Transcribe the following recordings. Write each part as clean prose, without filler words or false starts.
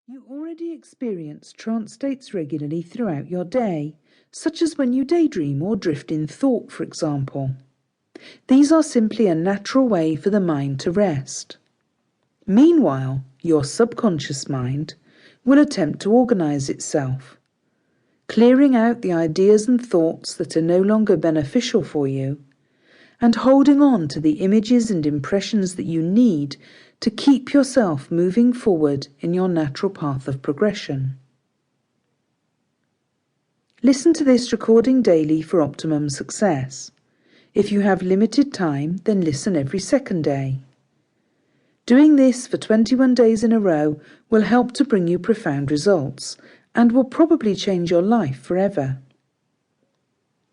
You already experience trance states regularly throughout your day, such as when you daydream or drift in thought, for example. These are simply a natural way for the mind to rest. Meanwhile, your subconscious mind will attempt to organize itself, clearing out the ideas and thoughts that are no longer beneficial for you, and holding on to the images and impressions that you need to keep yourself moving forward in your natural path of progression. Listen to this recording daily for optimum success. If you have limited time, then listen every second day. Doing this for 21 days in a row will help to bring you profound results and will probably change your life forever.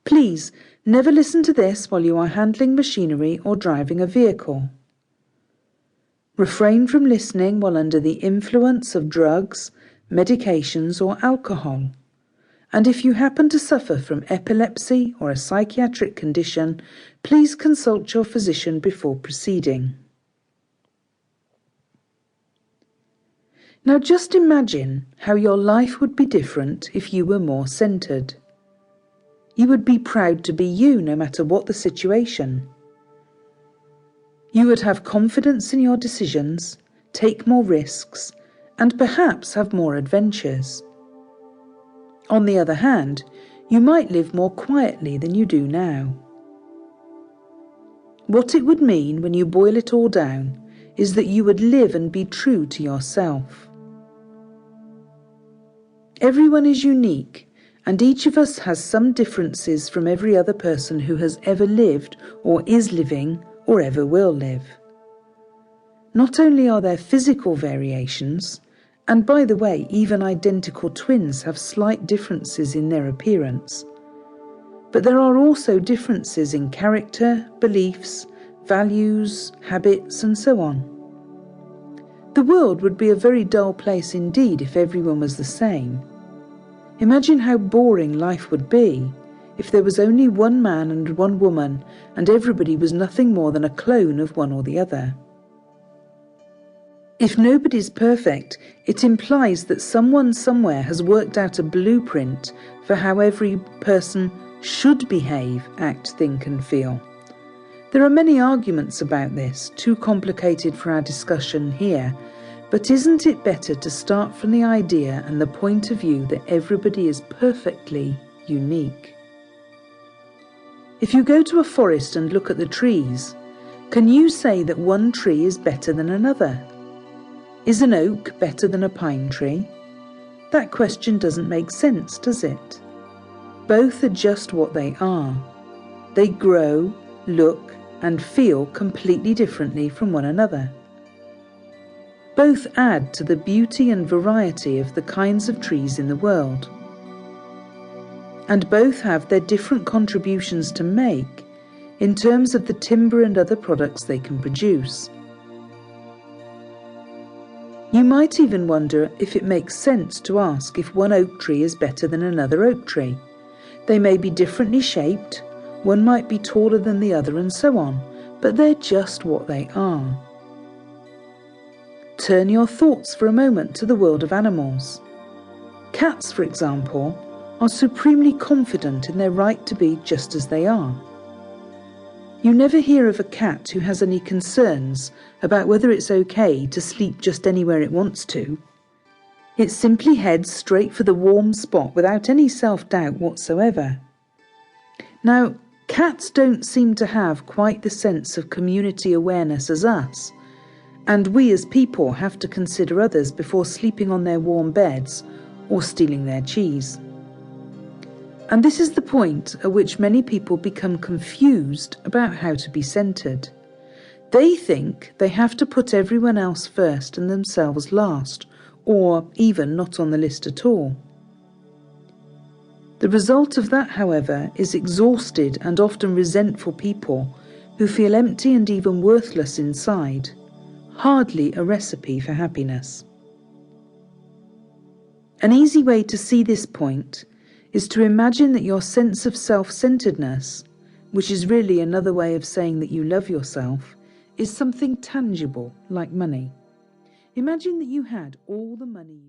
Please, never listen to this while you are handling machinery or driving a vehicle. Refrain from listening while under the influence of drugs, medications or alcohol. And if you happen to suffer from epilepsy or a psychiatric condition, please consult your physician before proceeding. Now just imagine how your life would be different if you were more centered. You would be proud to be you no matter what the situation. You would have confidence in your decisions, take more risks, and perhaps have more adventures. On the other hand, you might live more quietly than you do now. What it would mean when you boil it all down is that you would live and be true to yourself. Everyone is unique, and each of us has some differences from every other person who has ever lived or is living or ever will live. Not only are there physical variations, and by the way, even identical twins have slight differences in their appearance, but there are also differences in character, beliefs, values, habits, and so on. The world would be a very dull place indeed if everyone was the same. Imagine how boring life would be if there was only one man and one woman and everybody was nothing more than a clone of one or the other. If nobody's perfect, it implies that someone somewhere has worked out a blueprint for how every person should behave, act, think and feel. There are many arguments about this, too complicated for our discussion here, but isn't it better to start from the idea and the point of view that everybody is perfectly unique? If you go to a forest and look at the trees, can you say that one tree is better than another? Is an oak better than a pine tree? That question doesn't make sense, does it? Both are just what they are. They grow, look, and feel completely differently from one another. Both add to the beauty and variety of the kinds of trees in the world. And both have their different contributions to make in terms of the timber and other products they can produce. You might even wonder if it makes sense to ask if one oak tree is better than another oak tree. They may be differently shaped, one might be taller than the other and so on, but they're just what they are. Turn your thoughts for a moment to the world of animals. Cats, for example, are supremely confident in their right to be just as they are. You never hear of a cat who has any concerns about whether it's okay to sleep just anywhere it wants to. It simply heads straight for the warm spot without any self-doubt whatsoever. Now, cats don't seem to have quite the sense of community awareness as us, and we as people have to consider others before sleeping on their warm beds or stealing their cheese. And this is the point at which many people become confused about how to be centered. They think they have to put everyone else first and themselves last, or even not on the list at all. The result of that, however, is exhausted and often resentful people who feel empty and even worthless inside. Hardly a recipe for happiness. An easy way to see this point is to imagine that your sense of self-centeredness, which is really another way of saying that you love yourself, is something tangible like money. Imagine that you had all the money